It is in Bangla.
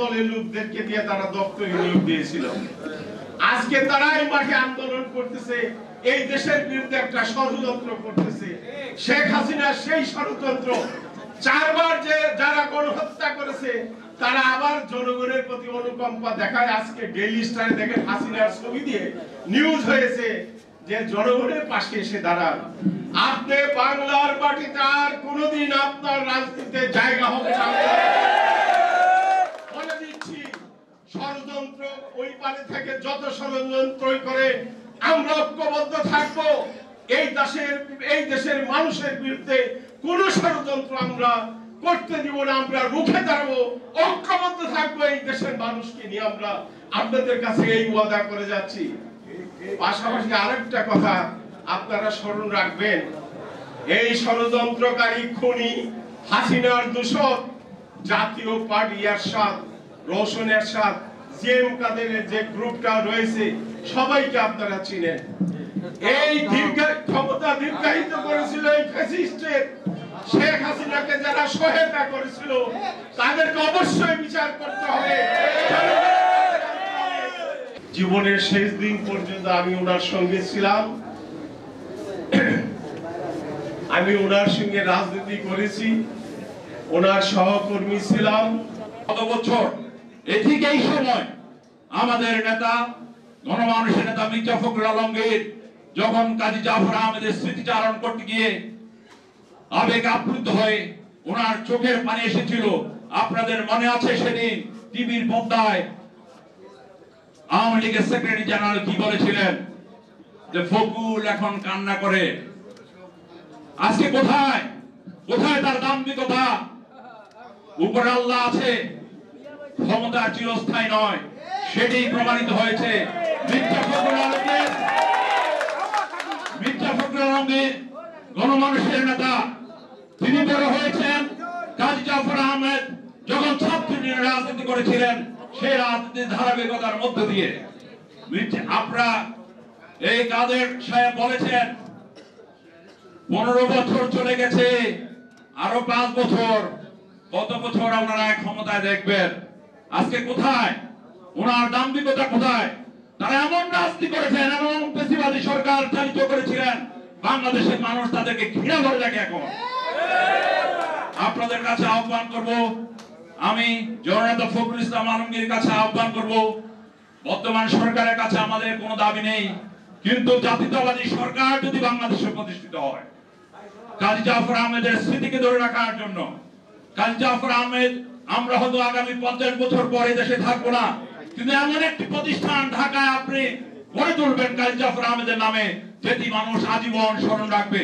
দলের লোকদেরকে দিয়ে তারা দপ্তরে নিয়োগ দিয়েছিল। আজকে তারাই মাঠে আন্দোলন করতেছে, এই দেশের বিরুদ্ধে একটা ষড়যন্ত্র করতেছে। শেখ হাসিনা সেই ষড়যন্ত্র, চারবার যে যারা গণহত্যা করেছে তারা আবার জনগণের প্রতি অনুকম্পা দেখায়। আজকে ডেইলি স্টারে দেখেন হাসিনার ছবি দিয়ে নিউজ হয়েছে যে জনগণের পাশে এসে দাঁড়ান। আপনি বাংলার মাটিতে আর কোনোদিন আপনার রাজনীতিতে জায়গা হবে না। বলে দিচ্ছি, ষড়যন্ত্র ওই পারে থেকে যত ষড়যন্ত্রই করে আমরা ঐক্যবদ্ধ থাকবো। এই দেশের মানুষের বিরুদ্ধে কোন ষড়যন্ত্র আমরা করতে দিব না, আমরা রুখে দাঁড়াবো, ঐক্যবদ্ধ থাকবো। এই দেশের মানুষকে নিয়ে আমরা আপনাদের কাছে এই ওয়াদা করে যাচ্ছি। পাশাপাশি আরেকটা কথা আপনারা স্মরণ রাখবেন, এই ষড়যন্ত্রকারী খুনি হাসিনার দূষণ জাতীয় পার্টি এরশাদ, রওশন এরশাদ, জিএম কাদেরের যে গ্রুপটা রয়েছে সবাইকে আপনারা চিনেন। এই ক্ষমতা দীর্ঘায়িত করেছিল এই ফ্যাসিস্টের শেখ হাসিনাকে যারা সহায়তা করেছিল তাদেরকে অবশ্যই বিচার করতে হবে। জীবনের শেষ দিন পর্যন্ত আমি ওনার সঙ্গে ছিলাম, আমি ওনার সঙ্গে রাজনীতি করেছি, ওনার সহকর্মী ছিলাম। গত বছর ঠিক এই সময় আমাদের নেতা, গণমানুষের নেতা মির্জা ফখরুল আলমগীর যখন কাজী জাফর আহমেদের স্মৃতিচারণ করতে গিয়ে আবেগ আপ্লুত হয়ে ওনার চোখের পানি এসেছিল। আপনাদের মনে আছে সেদিন টিভির পর্দায় আওয়ামী লীগের সেক্রেটারি জেনারেল কি বলেছিলেন, যে ফখরুল এখন কান্না করে। আজকে কোথায় কোথায় তার দাম্ভিকতা? উপরে আল্লাহ আছে, ক্ষমতা চিরস্থায়ী নয়, সেটি প্রমাণিত হয়েছে। মির্জা ফখরুল আলমগীর গণমানুষের নেতা, তিনি বড় হয়েছেন কাজী জাফর আহমেদ যখন ছাত্রলীগের রাজনীতি করেছিলেন সেই রাজনীতির ধারাবাহিকতার মধ্য দিয়ে। আপনারা এই কাদের সাহেব বলেছেন 15 বছর চলে গেছে, আরো 5 বছর, কত বছর আপনারা ক্ষমতায় দেখবেন? আজকে কোথায় ওনার দাম্ভিকতা? কোথায়? তারা এমন রাজনীতি করেছেন, এমন পেশিবাদী সরকার চালিত করেছিলেন, বাংলাদেশের মানুষ তাদেরকে ঘৃণা করে দেখে। এখন আপনাদের কাছে আহ্বান করব, আমি জননেতা ফখরুল ইসলাম আলমগীর কাছে আহ্বান করব, বর্তমান সরকারের কাছে আমাদের কোনো দাবি নেই, কিন্তু জাতীয়তাবাদী সরকার যদি বাংলাদেশে প্রতিষ্ঠিত হয়, কাজী জাফর আহমেদের স্মৃতিকে ধরে রাখার জন্য, কাজী জাফর আহমেদ, আমরা হয়তো আগামী 50 বছর পরে দেশে থাকবো না, কিন্তু এমন একটি প্রতিষ্ঠান ঢাকায় আপনি গড়ে তুলবেন কাজী জাফর আহমেদের নামে, যেটি মানুষ আজীবন স্মরণ রাখবে।